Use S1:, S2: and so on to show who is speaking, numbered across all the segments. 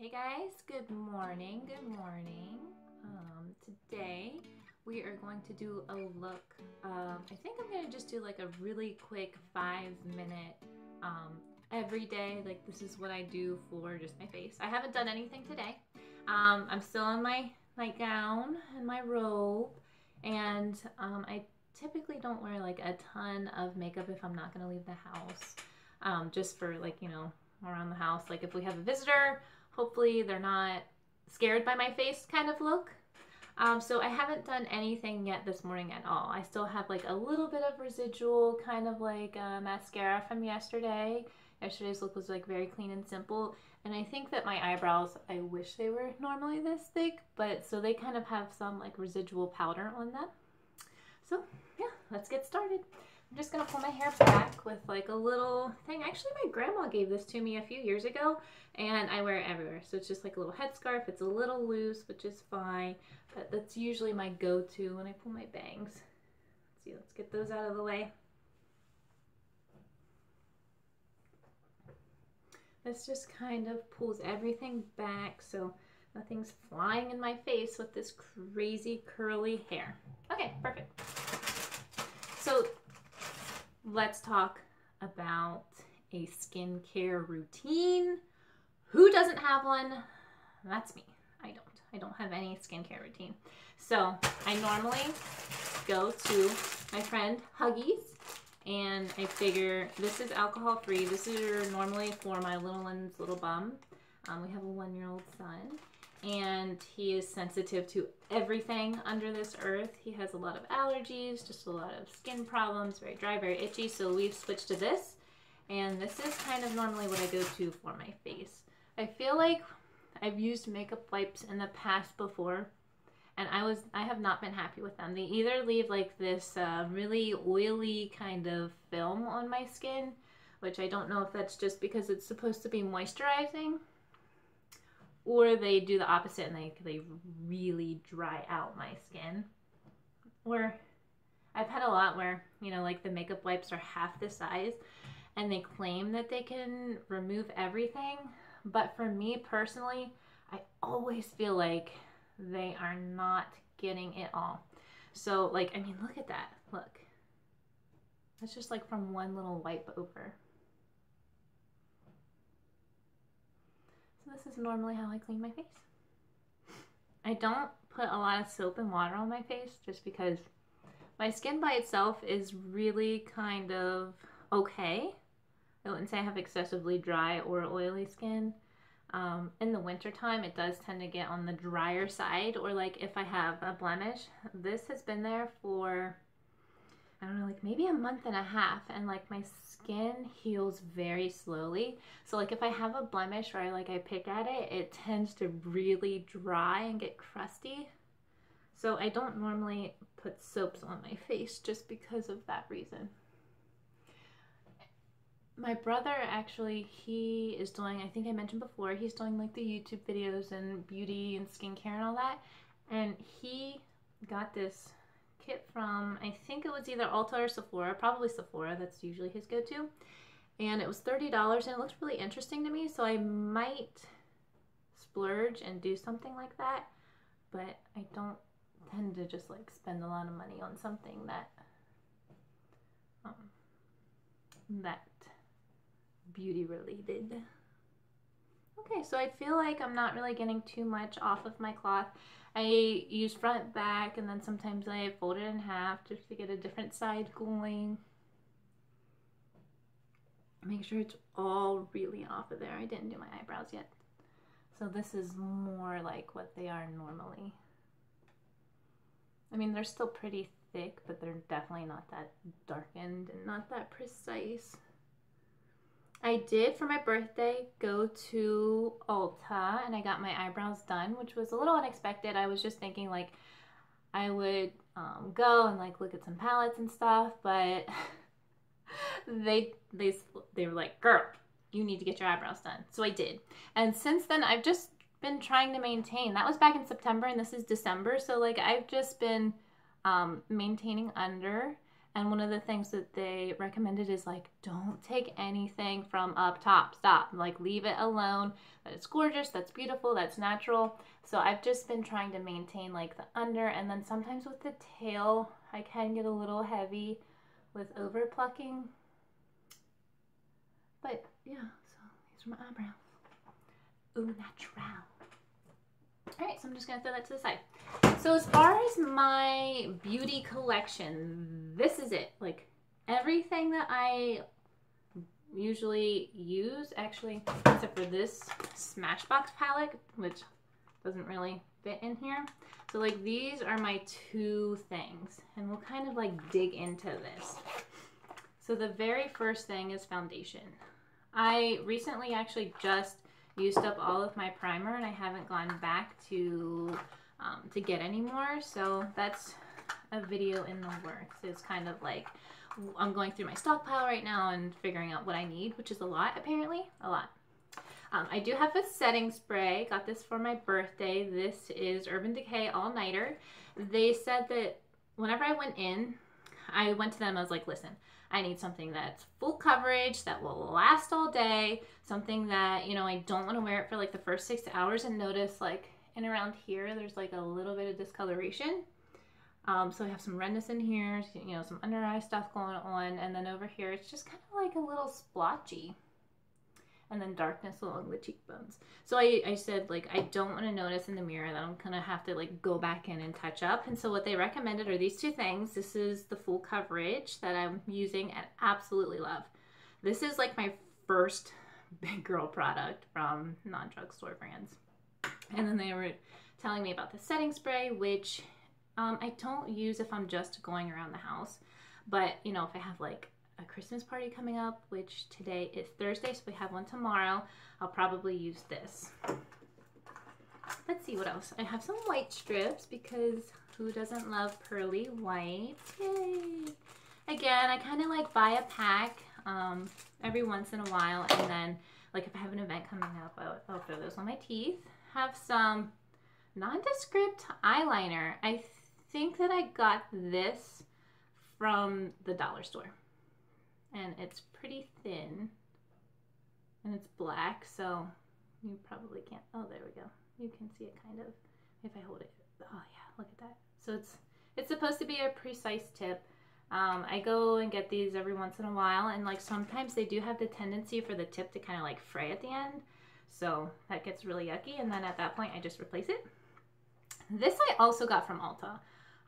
S1: Hey guys, good morning, good morning. Today we are going to do a look. I think I'm gonna just do like a really quick 5-minute every day. Like this is what I do for just my face. I haven't done anything today. I'm still in my nightgown and my robe, and I typically don't wear like a ton of makeup if I'm not gonna leave the house. Just for like, around the house. Like if we have a visitor, hopefully they're not scared by my face kind of look. So I haven't done anything yet this morning at all. I still have like a little bit of residual kind of like mascara from yesterday. Yesterday's look was like very clean and simple. And I think that my eyebrows, I wish they were normally this thick, but so they kind of have some like residual powder on them. So yeah, let's get started. I'm just gonna pull my hair back with like a little thing. Actually, my grandma gave this to me a few years ago and I wear it everywhere. So it's just like a little headscarf. It's a little loose, which is fine, but that's usually my go-to when I pull my bangs. Let's see, let's get those out of the way. This just kind of pulls everything back so nothing's flying in my face with this crazy curly hair. Okay, perfect. So let's talk about a skincare routine. Who doesn't have one? That's me. I don't have any skincare routine. So I normally go to my friend Huggies, and I figure this is alcohol free. This is normally for my little one's little bum. We have a 1-year-old son, and he is sensitive to everything under this earth. He has a lot of allergies, just a lot of skin problems, very dry, very itchy. So we've switched to this, and this is kind of normally what I go to for my face. I feel like I've used makeup wipes in the past before, and I have not been happy with them. They either leave like this really oily kind of film on my skin, which I don't know if that's just because it's supposed to be moisturizing, or they do the opposite and they really dry out my skin. Or I've had a lot where, like the makeup wipes are half the size and they claim that they can remove everything. But for me personally, I always feel like they are not getting it all. So like, I mean, look at that. Look. That's just like from one little wipe over. So this is normally how I clean my face. I don't put a lot of soap and water on my face just because my skin by itself is really kind of okay. I wouldn't say I have excessively dry or oily skin. In the wintertime, it does tend to get on the drier side, or like if I have a blemish. This has been there for, I don't know, like maybe a month and a half, and like my skin heals very slowly. So like if I have a blemish or I pick at it, it tends to really dry and get crusty. So I don't normally put soaps on my face just because of that reason. My brother actually, he is doing, I think I mentioned before, he's doing like the YouTube videos and beauty and skincare and all that. And he got this kit from, I think it was either Ulta or Sephora, probably Sephora, that's usually his go-to. And it was $30 and it looked really interesting to me, so I might splurge and do something like that. But I don't tend to just like spend a lot of money on something that beauty related. Okay, so I feel like I'm not really getting too much off of my cloth. I use front, back, and then sometimes I fold it in half just to get a different side going. Make sure it's all really off of there. I didn't do my eyebrows yet. So this is more like what they are normally. I mean, they're still pretty thick, but they're definitely not that darkened and not that precise. I did, for my birthday, go to Ulta and I got my eyebrows done, which was a little unexpected. I was just thinking like I would go and like look at some palettes and stuff, but they were like, girl, you need to get your eyebrows done. So I did. And since then, I've just been trying to maintain. That was back in September and this is December. So like I've just been maintaining under. And one of the things that they recommended is like, don't take anything from up top. Stop. Like, leave it alone. That it's gorgeous. That's beautiful. That's natural. So I've just been trying to maintain like the under, and then sometimes with the tail, I can get a little heavy with over plucking. But yeah, so these are my eyebrows. Au naturel. All right, so I'm just gonna throw that to the side. So as far as my beauty collection, this is it. Like, everything that I usually use, actually, except for this Smashbox palette, which doesn't really fit in here. So like, these are my two things, and we'll kind of like dig into this. So the very first thing is foundation. I recently actually just used up all of my primer, and I haven't gone back to get any more. So that's a video in the works. It's kind of like, I'm going through my stockpile right now and figuring out what I need, which is a lot, apparently, a lot. I do have a setting spray. Got this for my birthday. This is Urban Decay All Nighter. They said that whenever I went in, I went to them, I was like, listen, I need something that's full coverage, that will last all day, something that, you know, I don't want to wear it for like the first 6 hours and notice like in around here, there's like a little bit of discoloration. So I have some redness in here, you know, some under eye stuff going on, and then over here, it's just kind of like a little splotchy. And then darkness along the cheekbones. So I said, like, I don't want to notice in the mirror that I'm going to have to, like, go back in and touch up. And so what they recommended are these two things. This is the full coverage that I'm using and absolutely love. This is, like, my first big girl product from non-drugstore brands. And then they were telling me about the setting spray, which I don't use if I'm just going around the house. But, you know, if I have, like, a Christmas party coming up, which today is Thursday, so we have one tomorrow, I'll probably use this. Let's see what else. I have some white strips because who doesn't love pearly white? Yay! Again, I kind of like buy a pack every once in a while, and then like if I have an event coming up, I'll throw those on my teeth. Have some nondescript eyeliner. I think that I got this from the dollar store. And it's pretty thin, and it's black, so you probably can't, oh, there we go. You can see it kind of, if I hold it. Oh yeah, look at that. So it's supposed to be a precise tip. I go and get these every once in a while, and like sometimes they do have the tendency for the tip to kind of like fray at the end. So that gets really yucky, and then at that point I just replace it. This I also got from Ulta.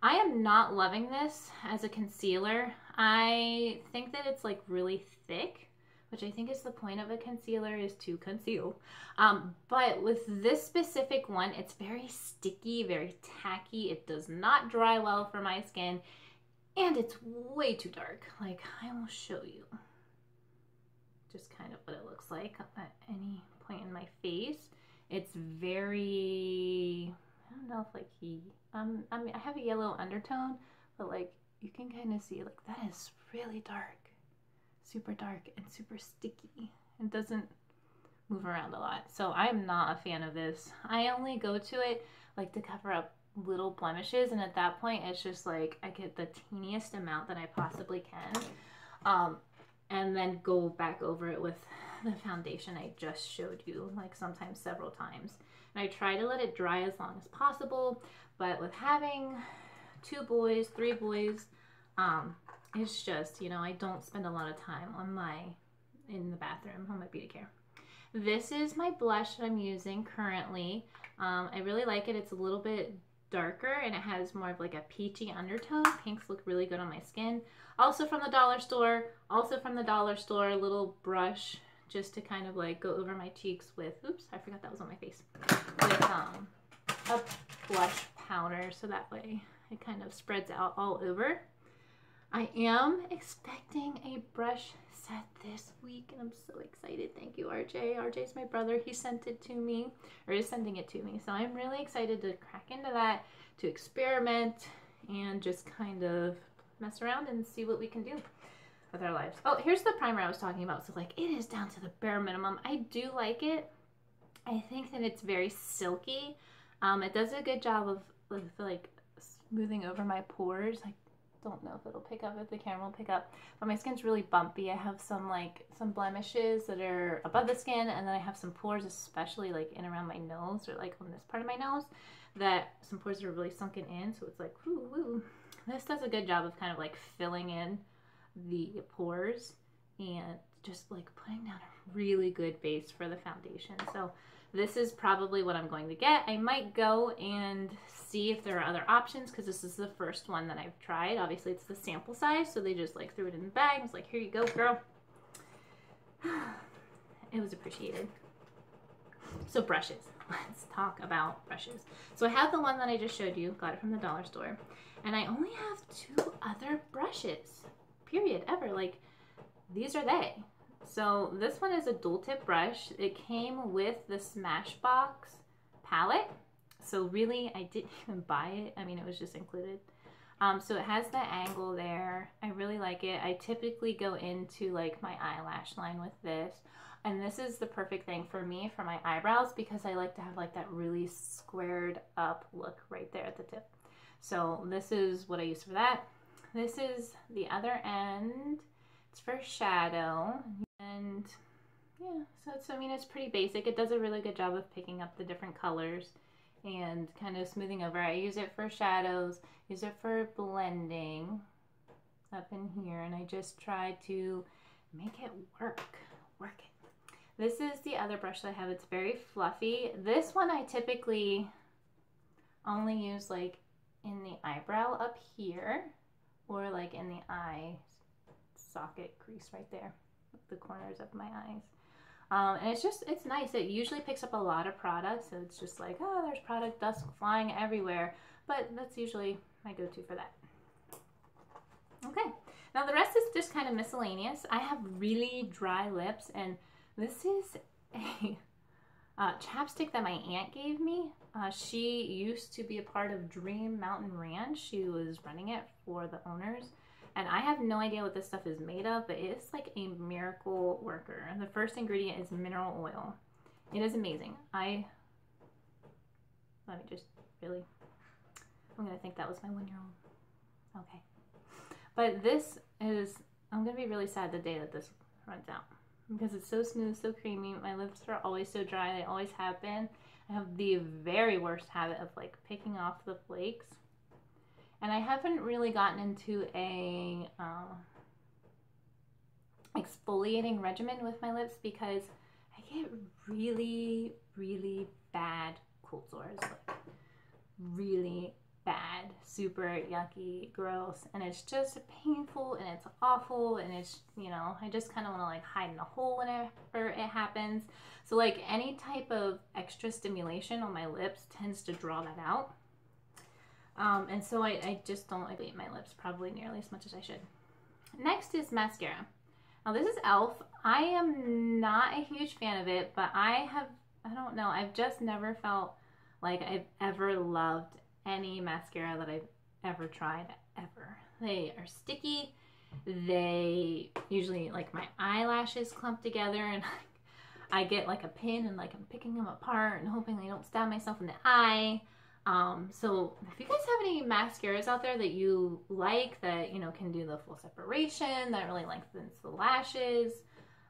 S1: I am not loving this as a concealer. I think that it's like really thick, which I think is the point of a concealer, is to conceal. But with this specific one, it's very sticky, very tacky. It does not dry well for my skin, and it's way too dark. Like, I will show you just kind of what it looks like at any point in my face. It's very, I don't know if like I mean, I have a yellow undertone, but like you can kind of see like that is really dark, super dark and super sticky. It doesn't move around a lot. So I'm not a fan of this. I only go to it like to cover up little blemishes, and at that point it's just like I get the teeniest amount that I possibly can, and then go back over it with the foundation I just showed you, like sometimes several times. And I try to let it dry as long as possible, but with having 2 boys, 3 boys, it's just, you know, I don't spend a lot of time in the bathroom on my beauty care. This is my blush that I'm using currently. I really like it. It's a little bit darker, and it has more of like a peachy undertone. Pinks look really good on my skin. Also from the dollar store. A little brush just to kind of like go over my cheeks with, oops, I forgot that was on my face, with a blush powder, so that way it kind of spreads out all over. I am expecting a brush set this week, and I'm so excited. Thank you, RJ. RJ's my brother. He sent it to me, or is sending it to me, so I'm really excited to crack into that, to experiment, and just kind of mess around and see what we can do with our lives. Oh, here's the primer I was talking about. So like, it is down to the bare minimum. I do like it. I think that it's very silky. It does a good job of like smoothing over my pores. Like, don't know if it'll pick up, if the camera will pick up, but my skin's really bumpy. I have some blemishes that are above the skin, and then I have some pores, especially like in around my nose, or like on this part of my nose, that some pores are really sunken in, so it's like, whoo, whoo. This does a good job of kind of like filling in the pores and just like putting down a really good base for the foundation. So this is probably what I'm going to get. I might go and see if there are other options, because this is the first one that I've tried. Obviously it's the sample size, so they just like threw it in the bag and was like, here you go, girl. It was appreciated. So brushes, let's talk about brushes. So I have the one that I just showed you, got it from the dollar store, and I only have 2 other brushes, period, ever. Like, these are they. So this one is a dual tip brush. It came with the Smashbox palette. So really, I didn't even buy it. I mean, it was just included. So it has the angle there. I really like it. I typically go into like my eyelash line with this. And this is the perfect thing for me for my eyebrows, because I like to have like that really squared up look right there at the tip. So this is what I use for that. This is the other end. It's for shadow. And yeah, so it's, I mean, it's pretty basic. It does a really good job of picking up the different colors and kind of smoothing over. I use it for shadows, use it for blending up in here, and I just try to make it work it. This is the other brush that I have. It's very fluffy. This one I typically only use like in the eyebrow up here, or like in the eye socket crease right there, the corners of my eyes. And it's nice. It usually picks up a lot of product, so it's just like, oh, there's product dust flying everywhere, but that's usually my go-to for that. Okay, now the rest is just kind of miscellaneous. I have really dry lips, and this is a chapstick that my aunt gave me. She used to be a part of Dream Mountain Ranch. She was running it for the owners. And I have no idea what this stuff is made of, but it's like a miracle worker. And the first ingredient is mineral oil. It is amazing. I'm gonna think that was my 1-year-old. Okay. But this is, I'm gonna be really sad the day that this runs out, because it's so smooth, so creamy. My lips are always so dry. They always have been. I have the very worst habit of like picking off the flakes. And I haven't really gotten into a exfoliating regimen with my lips, because I get really, really bad cold sores. Like really bad, super yucky, gross, and it's just painful and it's awful, and it's, you know, I just kind of want to like hide in a hole whenever it happens. So like any type of extra stimulation on my lips tends to draw that out. And so I just don't exfoliate my lips probably nearly as much as I should. Next is mascara. Now this is e.l.f. I am not a huge fan of it, but I don't know, I've just never felt like I've ever loved any mascara that I've ever tried, ever. They are sticky. They usually, like, my eyelashes clump together, and I get like a pin and like I'm picking them apart and hoping I don't stab myself in the eye. So if you guys have any mascaras out there that you like, that, you know, can do the full separation, that really lengthens the lashes.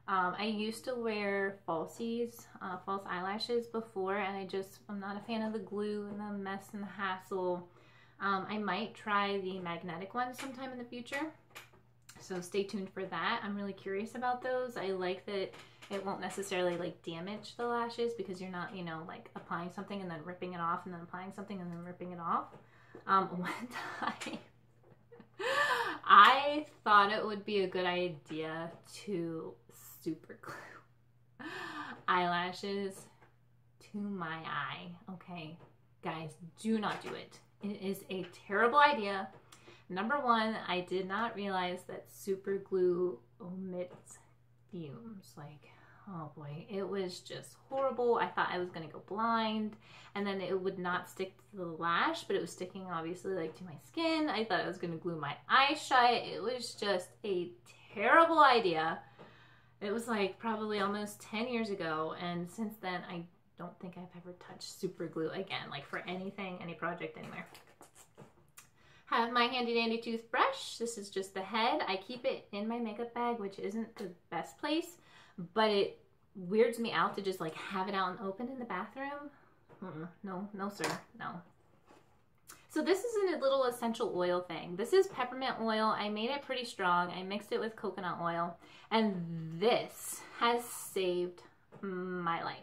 S1: I used to wear false eyelashes before, and I'm not a fan of the glue and the mess and the hassle. I might try the magnetic ones sometime in the future, so stay tuned for that. I'm really curious about those. I like that it won't necessarily like damage the lashes, because you're not, you know, like applying something and then ripping it off and then applying something and then ripping it off. One time I thought it would be a good idea to super glue eyelashes to my eye. Okay, guys, do not do it. It is a terrible idea. Number one, I did not realize that super glue omits fumes. Like, oh boy, it was just horrible. I thought I was gonna go blind, and then it would not stick to the lash, but it was sticking obviously like to my skin. I thought I was gonna glue my eye shut. It was just a terrible idea. It was like probably almost 10 years ago, and since then I don't think I've ever touched super glue again, like for anything, any project, anywhere. Have my handy dandy toothbrush. This is just the head. I keep it in my makeup bag, which isn't the best place, but it weirds me out to just like have it out and open in the bathroom. No, sir, no. So this is a little essential oil thing. This is peppermint oil. I made it pretty strong. I mixed it with coconut oil, and this has saved my life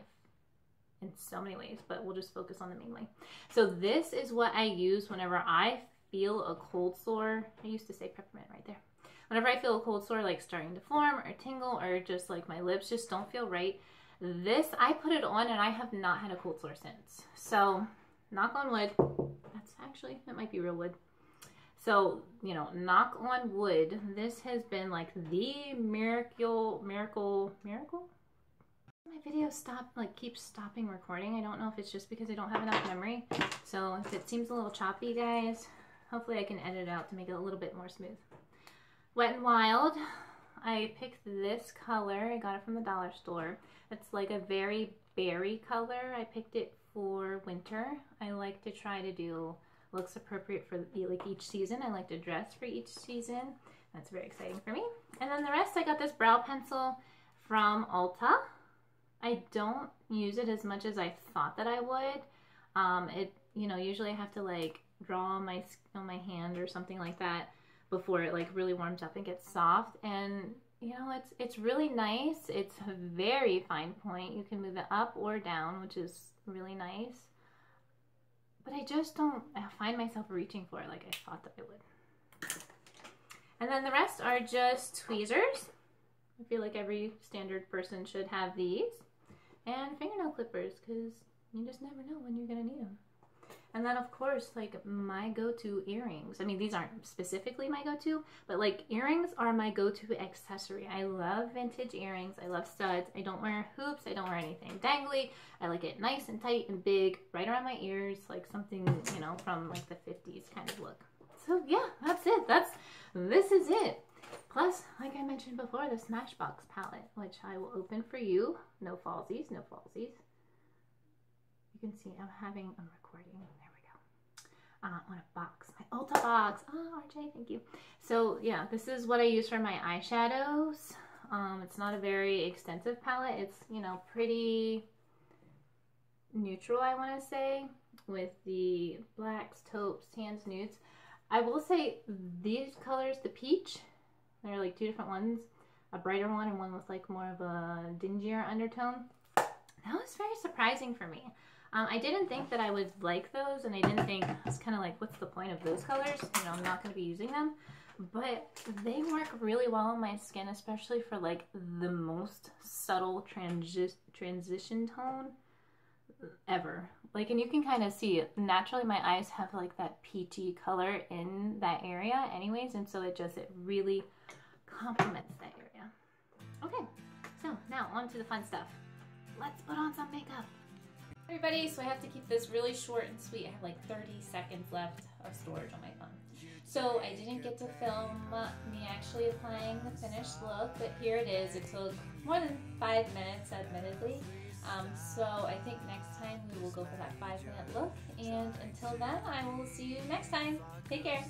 S1: in so many ways, but we'll just focus on the main way. So this is what I use whenever I feel a cold sore. I used to say peppermint right there. Whenever I feel a cold sore, like starting to form or tingle, or just like my lips just don't feel right, this, I put it on and I have not had a cold sore since. So knock on wood. That's actually, that might be real wood. So, you know, knock on wood. This has been like the miracle. My video keeps stopping recording. I don't know if it's just because I don't have enough memory. So if it seems a little choppy, guys, hopefully I can edit it out to make it a little bit more smooth. Wet n Wild. I picked this color. I got it from the dollar store. It's like a very berry color. I picked it for winter. I like to try to do looks appropriate for like each season. I like to dress for each season. That's very exciting for me. And then the rest, I got this brow pencil from Ulta. I don't use it as much as I thought that I would. You know, usually I have to like draw on my hand or something like that before it like really warms up and gets soft. And you know, it's really nice. It's a very fine point. You can move it up or down, which is really nice. But I just don't find myself reaching for it like I thought that I would. And then the rest are just tweezers. I feel like every standard person should have these. And fingernail clippers, because you just never know when you're going to need them. And then, of course, like my go-to earrings. I mean, these aren't specifically my go-to, but like earrings are my go-to accessory. I love vintage earrings. I love studs. I don't wear hoops. I don't wear anything dangly. I like it nice and tight and big, right around my ears, like something, you know, from like the 50s kind of look. So yeah, that's it. This is it. Plus, like I mentioned before, the Smashbox palette, which I will open for you. No falsies, no falsies. You can see I'm recording. There we go. On a box, my Ulta box. Oh, RJ, thank you. So yeah, this is what I use for my eyeshadows. It's not a very extensive palette. It's, you know, pretty neutral, I want to say, with the blacks, taupes, tans, nudes. I will say these colors, the peach, there are like two different ones, a brighter one and one with like more of a dingier undertone. That was very surprising for me. I didn't think that I would like those, and I didn't think, I was kind of like, what's the point of those colors? You know, I'm not going to be using them. But they work really well on my skin, especially for like the most subtle transition tone ever. Like, and you can kind of see it. Naturally, my eyes have like that peachy color in that area anyways, and so it really complements that area. Okay, so now on to the fun stuff. Let's put on some makeup. Everybody, so I have to keep this really short and sweet. I have like 30 seconds left of storage on my phone. So I didn't get to film me actually applying the finished look, but here it is. It took more than 5 minutes, admittedly. So I think next time we will go for that 5-minute look. And until then, I will see you next time. Take care.